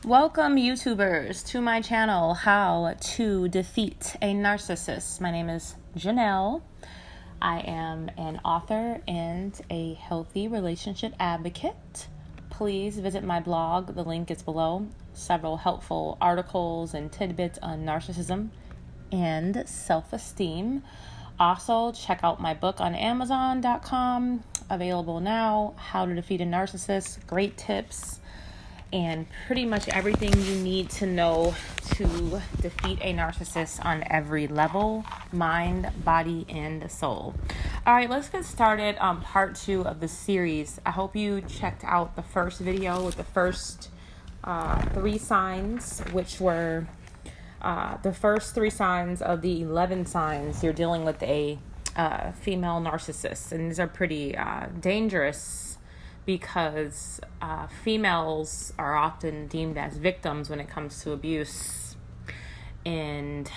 Welcome, YouTubers, to my channel, How to Defeat a Narcissist. My name is Janelle. I am an author and a healthy relationship advocate. Please visit my blog. The link is below. Several helpful articles and tidbits on narcissism and self-esteem. Also, check out my book on Amazon.com. Available now, How to Defeat a Narcissist. Great tips and pretty much everything you need to know to defeat a narcissist on every level, mind, body, and soul. All right, let's get started on part 2 of the series. I hope you checked out the first video with the first 3 signs, which were the first 3 signs of the 11 signs you're dealing with a female narcissist. And these are pretty dangerous because females are often deemed as victims when it comes to abuse, and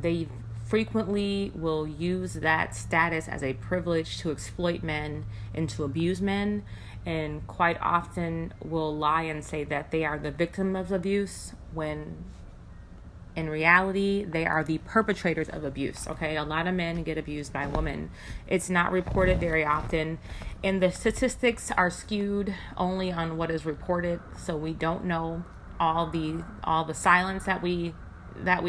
they frequently will use that status as a privilege to exploit men and to abuse men, and quite often will lie and say that they are the victim of abuse when in reality, they are the perpetrators of abuse, okay? A lot of men get abused by women. It's not reported very often, and the statistics are skewed only on what is reported, so we don't know all the silence that we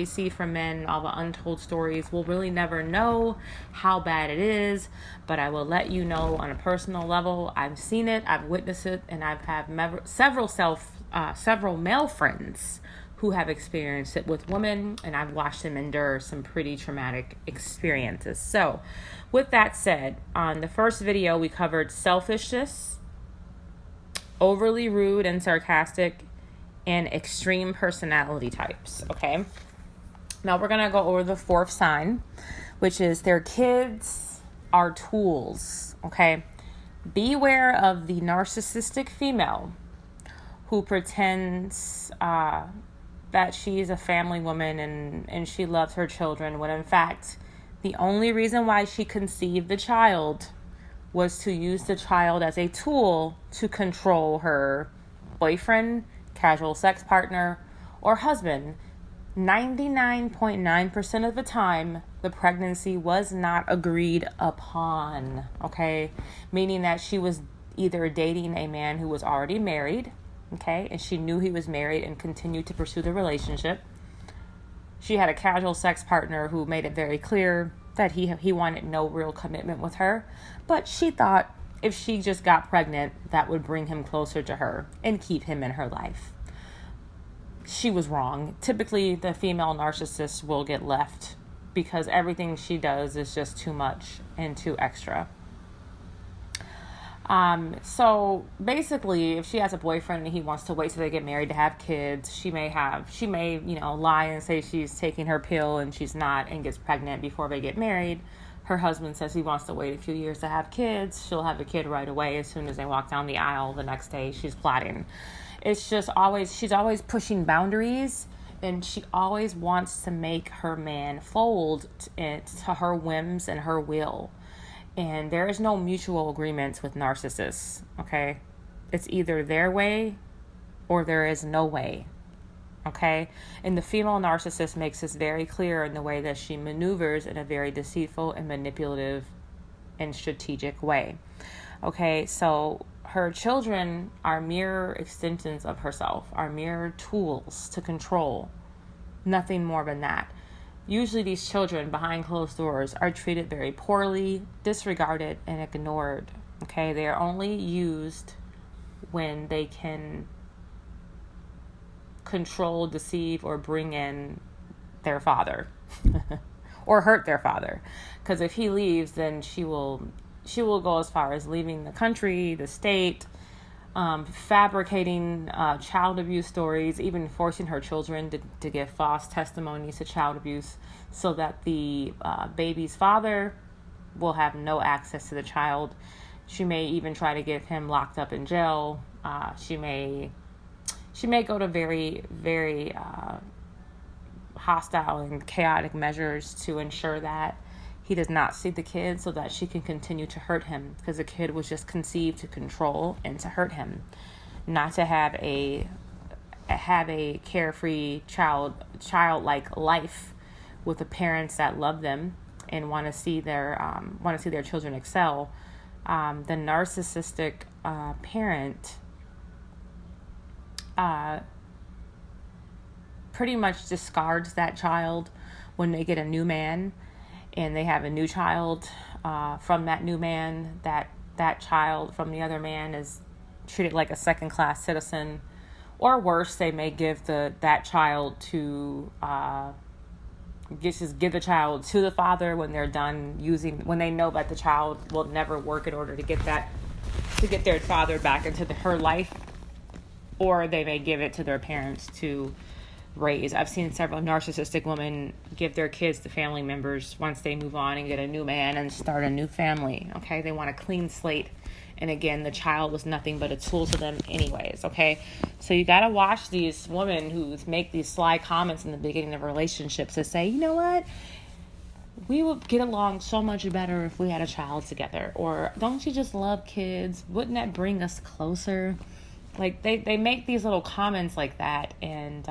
see from men, all the untold stories. We'll really never know how bad it is, but I will let you know on a personal level. I've seen it, I've witnessed it, and I've had several male friends who have experienced it with women, and I've watched them endure some pretty traumatic experiences. So, with that said, on the first video, we covered selfishness, overly rude and sarcastic, and extreme personality types, okay? Now, we're going to go over the 4th sign, which is their kids are tools, okay? Beware of the narcissistic female who pretends that she is a family woman and she loves her children, when in fact, the only reason why she conceived the child was to use the child as a tool to control her boyfriend, casual sex partner, or husband. 99.9% of the time, the pregnancy was not agreed upon, okay? Meaning that she was either dating a man who was already married, okay, and she knew he was married and continued to pursue the relationship. She had a casual sex partner who made it very clear that he wanted no real commitment with her, but she thought if she just got pregnant, that would bring him closer to her and keep him in her life. She was wrong. Typically, the female narcissist will get left because everything she does is just too much and too extra. So basically, if she has a boyfriend and he wants to wait till they get married to have kids, she may, lie and say she's taking her pill and she's not, and gets pregnant before they get married. Her husband says he wants to wait a few years to have kids. She'll have a kid right away as soon as they walk down the aisle. The next day she's plotting. It's just she's always pushing boundaries, and she always wants to make her man fold to her whims and her will. And there is no mutual agreements with narcissists, okay? It's either their way or there is no way, okay? And the female narcissist makes this very clear in the way that she maneuvers in a very deceitful and manipulative and strategic way, okay? So her children are mere extensions of herself, are mere tools to control, nothing more than that. Usually these children behind closed doors are treated very poorly, disregarded, and ignored, okay? They are only used when they can control, deceive, or bring in their father or hurt their father. Because if he leaves, then she will go as far as leaving the country, the state, fabricating child abuse stories, even forcing her children to give false testimonies to child abuse so that the baby's father will have no access to the child. She may even try to get him locked up in jail. She may go to very, very hostile and chaotic measures to ensure that he does not see the kid, so that she can continue to hurt him, because the kid was just conceived to control and to hurt him, not to have a have a carefree childlike life with the parents that love them and want to see their children excel. The narcissistic parent pretty much discards that child when they get a new man and they have a new child from that new man. That child from the other man is treated like a second-class citizen, or worse, they may give that child to give the child to the father when they're done when they know that the child will never work in order to get their father back into her life, or they may give it to their parents to raise. I've seen several narcissistic women give their kids to family members once they move on and get a new man and start a new family. Okay, they want a clean slate. And again, the child was nothing but a tool to them anyways, okay? So you got to watch these women who make these sly comments in the beginning of relationships to say, you know what? We would get along so much better if we had a child together. Or, don't you just love kids? Wouldn't that bring us closer? Like, they make these little comments like that, and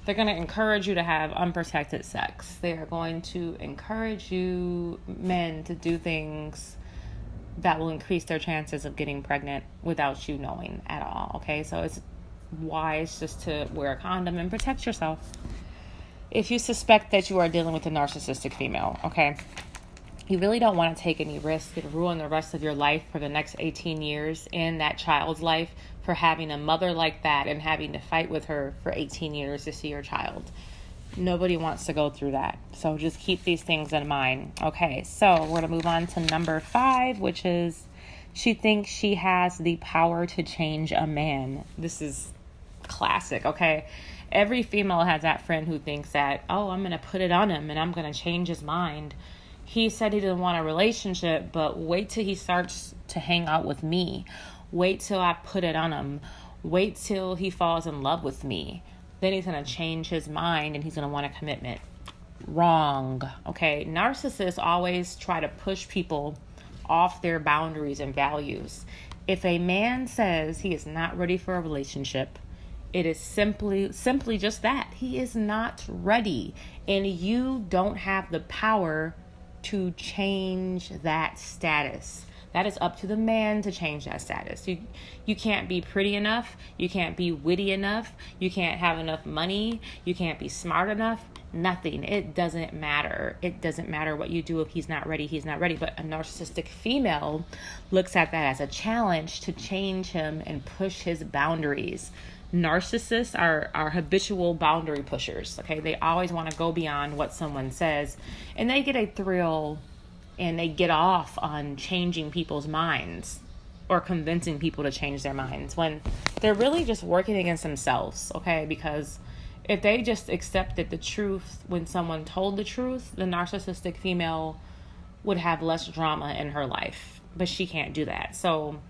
they're going to encourage you to have unprotected sex. They are going to encourage you, men, to do things that will increase their chances of getting pregnant without you knowing at all, okay? So it's wise just to wear a condom and protect yourself if you suspect that you are dealing with a narcissistic female, okay? You really don't want to take any risk and ruin the rest of your life for the next 18 years in that child's life for having a mother like that and having to fight with her for 18 years to see your child. Nobody wants to go through that. So just keep these things in mind. Okay, so we're going to move on to number 5, which is she thinks she has the power to change a man. This is classic, okay? Every female has that friend who thinks that, oh, I'm going to put it on him and I'm going to change his mind. He said he didn't want a relationship, but wait till he starts to hang out with me. Wait till I put it on him. Wait till he falls in love with me. Then he's going to change his mind and he's going to want a commitment. Wrong. Okay. Narcissists always try to push people off their boundaries and values. If a man says he is not ready for a relationship, it is simply just that. He is not ready. And you don't have the power to change that status. That is up to the man to change that status. You can't be pretty enough. You can't be witty enough. You can't have enough money. You can't be smart enough. Nothing. It doesn't matter. It doesn't matter what you do. If he's not ready, he's not ready. But a narcissistic female looks at that as a challenge to change him and push his boundaries. Narcissists are habitual boundary pushers. Okay, they always want to go beyond what someone says, and they get a thrill and they get off on changing people's minds or convincing people to change their minds when they're really just working against themselves, okay? Because if they just accepted the truth when someone told the truth, the narcissistic female would have less drama in her life. But she can't do that. So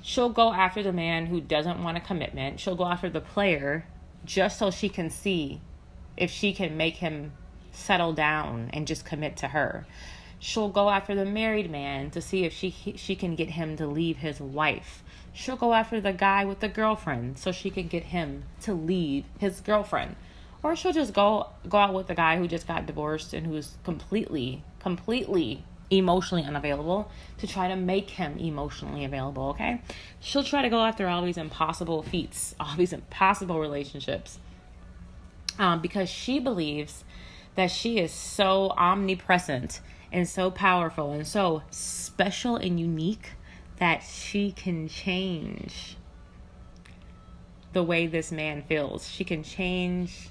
she'll go after the man who doesn't want a commitment. She'll go after the player just so she can see if she can make him settle down and just commit to her. She'll go after the married man to see if she can get him to leave his wife. She'll go after the guy with the girlfriend so she can get him to leave his girlfriend. Or she'll just go out with the guy who just got divorced and who's completely emotionally unavailable to try to make him emotionally available, okay? She'll try to go after all these impossible feats, all these impossible relationships, because she believes that she is so omnipresent and so powerful and so special and unique that she can change the way this man feels. She can change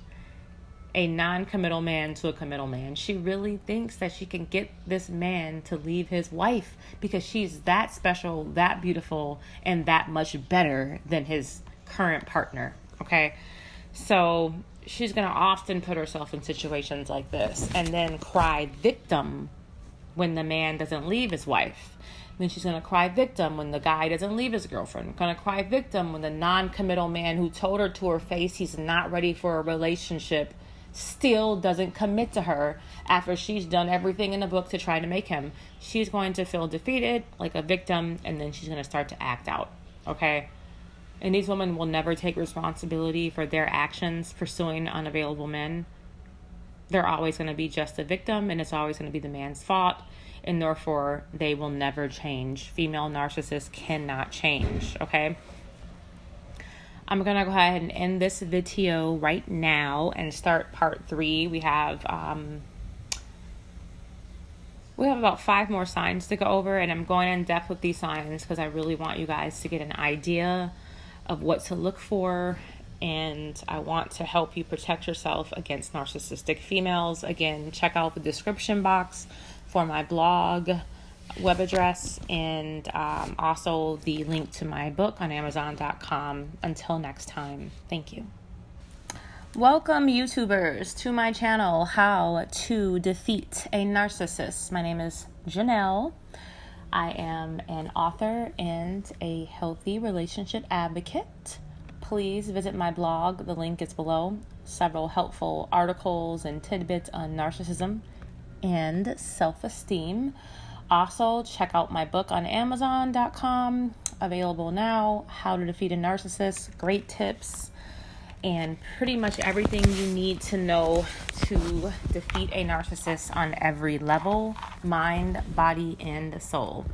a non-committal man to a committal man. She really thinks that she can get this man to leave his wife because she's that special, that beautiful, and that much better than his current partner, okay? So she's going to often put herself in situations like this and then cry victim when the man doesn't leave his wife. Then she's going to cry victim when the guy doesn't leave his girlfriend. Going to cry victim when the non-committal man who told her to her face he's not ready for a relationship still doesn't commit to her after she's done everything in the book to try to make him. She's going to feel defeated like a victim, and then she's going to start to act out, okay? And these women will never take responsibility for their actions pursuing unavailable men. They're always going to be just a victim, and it's always going to be the man's fault, and therefore they will never change. Female narcissists cannot change, okay? I'm going to go ahead and end this video right now and start part 3. We have about 5 more signs to go over, and I'm going in depth with these signs because I really want you guys to get an idea of what to look for, and I want to help you protect yourself against narcissistic females. Again, check out the description box for my blog web address, and also the link to my book on Amazon.com. Until next time, thank you. Welcome, YouTubers, to my channel, How to Defeat a Narcissist. My name is Janelle. I am an author and a healthy relationship advocate. Please visit my blog. The link is below. Several helpful articles and tidbits on narcissism and self-esteem. Also, check out my book on Amazon.com. Available now, How to Defeat a Narcissist. Great tips and pretty much everything you need to know to defeat a narcissist on every level: mind, body, and soul.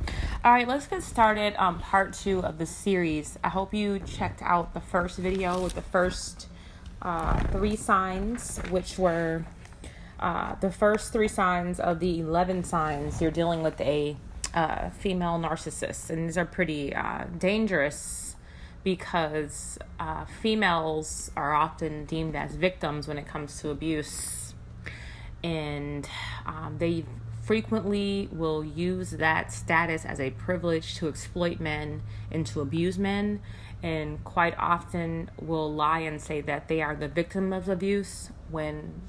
All right, let's get started on part 2 of the series. I hope you checked out the first video with the first 3 signs, which were the first 3 signs of the 11 signs you're dealing with a female narcissist. And these are pretty dangerous because females are often deemed as victims when it comes to abuse, and they frequently will use that status as a privilege to exploit men and to abuse men, and quite often will lie and say that they are the victim of abuse when